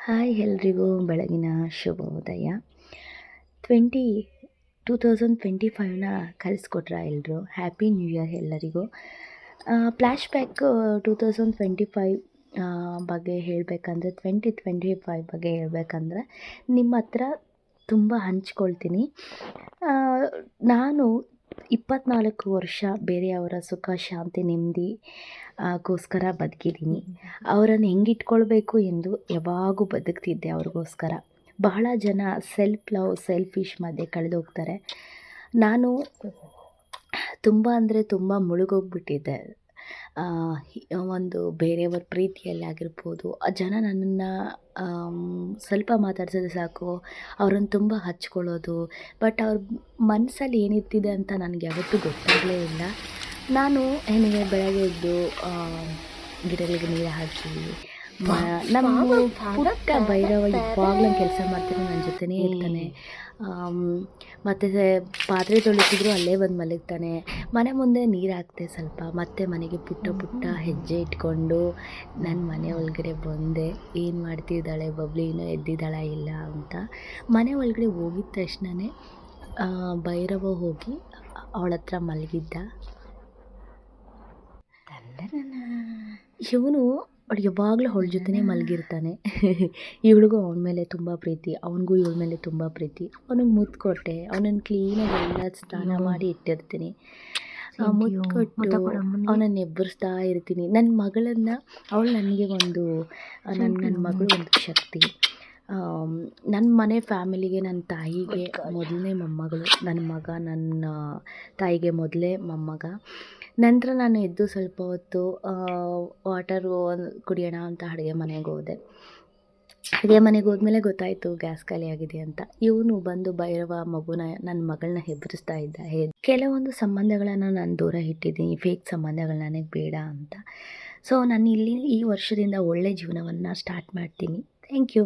Hi ಎಲ್ರಿಗೂ ಬೆಳಗಿನ ಶುಭೋದಯ. 2025ನ ಕಲಿಸ್ಕೊಟ್ರ ಎಲ್ಲರೂ. ಹ್ಯಾಪಿ ನ್ಯೂ ಇಯರ್ ಎಲ್ಲರಿಗೂ. ಫ್ಲ್ಯಾಶ್ ಬ್ಯಾಕ್ 2025 ಬಗ್ಗೆ ಹೇಳಬೇಕಂದ್ರೆ 2025 ಬಗ್ಗೆ ಹೇಳಬೇಕಂದ್ರೆ ನಿಮ್ಮ ಹತ್ರ ತುಂಬ ಹಂಚ್ಕೊಳ್ತೀನಿ. ನಾನು 24 ವರ್ಷ ಬೇರೆಯವರ ಸುಖ ಶಾಂತಿ ನೆಮ್ಮದಿ ಗೋಸ್ಕರ ಬದುಕಿದ್ದೀನಿ. ಅವರನ್ನು ಹೆಂಗಿಟ್ಕೊಳ್ಬೇಕು ಎಂದು ಯಾವಾಗೂ ಬದುಕ್ತಿದ್ದೆ ಅವ್ರಿಗೋಸ್ಕರ. ಬಹಳ ಜನ ಸೆಲ್ಫ್ ಲವ್ ಸೆಲ್ಫಿಶ್ ಮಧ್ಯೆ ಕಳೆದೋಗ್ತಾರೆ. ನಾನು ತುಂಬ ಅಂದರೆ ತುಂಬ ಮುಳುಗೋಗ್ಬಿಟ್ಟಿದ್ದೆ. ಒಂದು ಬೇರೆಯವ್ರ ಪ್ರೀತಿಯಲ್ಲಿ ಆಗಿರ್ಬೋದು, ಆ ಜನ ನನ್ನನ್ನು ಸ್ವಲ್ಪ ಮಾತಾಡ್ಸಿದ್ರೆ ಸಾಕು ಅವ್ರನ್ನ ತುಂಬ ಹಚ್ಕೊಳ್ಳೋದು. ಬಟ್ ಅವ್ರ ಮನಸ್ಸಲ್ಲಿ ಏನಿರ್ತಿದೆ ಅಂತ ನನಗೆ ಯಾವತ್ತೂ ಗೊತ್ತಾಗಲೇ ಇಲ್ಲ. ನಾನು ಏನಿಗೆ ಬೆಳಗ್ಗೆ ಎದ್ದು ಗಿಡಗಳಿಗೆ ನೀರು ಹಾಕಿ ನಮ್ಮ ಪುಟ್ಟ ಭೈರವ ಯಾವಾಗಲೂ ಕೆಲಸ ಮಾಡ್ತೀನಿ, ನನ್ನ ಜೊತೆನೇ ಇರ್ತಾನೆ. ಮತ್ತು ಪಾತ್ರೆ ತೊಳಿತಿದ್ರು ಅಲ್ಲೇ ಬಂದು ಮಲಗ್ತಾನೆ. ಮನೆ ಮುಂದೆ ನೀರು ಹಾಕ್ತೆ ಸ್ವಲ್ಪ, ಮತ್ತೆ ಮನೆಗೆ ಪುಟ್ಟ ಪುಟ್ಟ ಹೆಜ್ಜೆ ಇಟ್ಕೊಂಡು ನನ್ನ ಮನೆ ಒಳಗಡೆ ಬಂದೆ. ಏನು ಮಾಡ್ತಿದ್ದಾಳೆ ಬಬ್ಲಿ, ಇನ್ನೂ ಎದ್ದಿದ್ದಾಳ ಇಲ್ಲ ಅಂತ. ಮನೆ ಒಳಗಡೆ ಹೋಗಿದ ತಕ್ಷಣವೇ ಭೈರವ ಹೋಗಿ ಅವಳ ಹತ್ರ ಮಲಗಿದ್ದ. ಇವನು ಅವಳು ಯಾವಾಗಲೂ ಅವಳ ಜೊತೆನೇ ಮಲಗಿರ್ತಾನೆ. ಇವಳಿಗೂ ಅವನ ಮೇಲೆ ತುಂಬ ಪ್ರೀತಿ, ಅವನಿಗೂ ಇವಳ ಮೇಲೆ ತುಂಬ ಪ್ರೀತಿ. ಅವನಿಗೆ ಮುತ್ತು ಕೊಟ್ಟೆ, ಅವನನ್ನು ಕ್ಲೀನಾಗಿ ಎಲ್ಲ ಸ್ನಾನ ಮಾಡಿ ಇಟ್ಟಿರ್ತೀನಿ. ಮುತ್ತು ಕೊಟ್ಟು ಅವನನ್ನು ಎಬ್ಬರಿಸ್ತಾ ಇರ್ತೀನಿ. ನನ್ನ ಮಗಳನ್ನು, ಅವಳು ನನಗೆ ನನ್ನ ಮಗಳು ಒಂದು ಶಕ್ತಿ. ನನ್ನ ಮನೆ ಫ್ಯಾಮಿಲಿಗೆ, ನನ್ನ ತಾಯಿಗೆ ಮೊದಲನೇ ಮೊಮ್ಮಗಳು. ನನ್ನ ಮಗ ನನ್ನ ತಾಯಿಗೆ ಮೊದಲೇ ಮೊಮ್ಮಗ. ನಂತರ ನಾನು ಎದ್ದು ಸ್ವಲ್ಪ ಹೊತ್ತು ವಾಟರು ಕುಡಿಯೋಣ ಅಂತ ಅಡುಗೆ ಮನೆಗೆ ಹೋದೆ. ಅಡುಗೆ ಮನೆಗೆ ಹೋದ್ಮೇಲೆ ಗೊತ್ತಾಯಿತು ಗ್ಯಾಸ್ ಖಾಲಿ ಆಗಿದೆ ಅಂತ. ಇವನು ಬಂದು ಭೈರವ ಮಗುನ, ನನ್ನ ಮಗಳನ್ನ ಹೆದರಿಸ್ತಾ ಇದ್ದ. ಕೆಲವೊಂದು ಸಂಬಂಧಗಳನ್ನು ನಾನು ದೂರ ಇಟ್ಟಿದ್ದೀನಿ, ಫೇಕ್ ಸಂಬಂಧಗಳು ನನಗೆ ಬೇಡ ಅಂತ. ಸೊ ನಾನು ಈ ವರ್ಷದಿಂದ ಒಳ್ಳೆ ಜೀವನವನ್ನು ಸ್ಟಾರ್ಟ್ ಮಾಡ್ತೀನಿ. Thank you.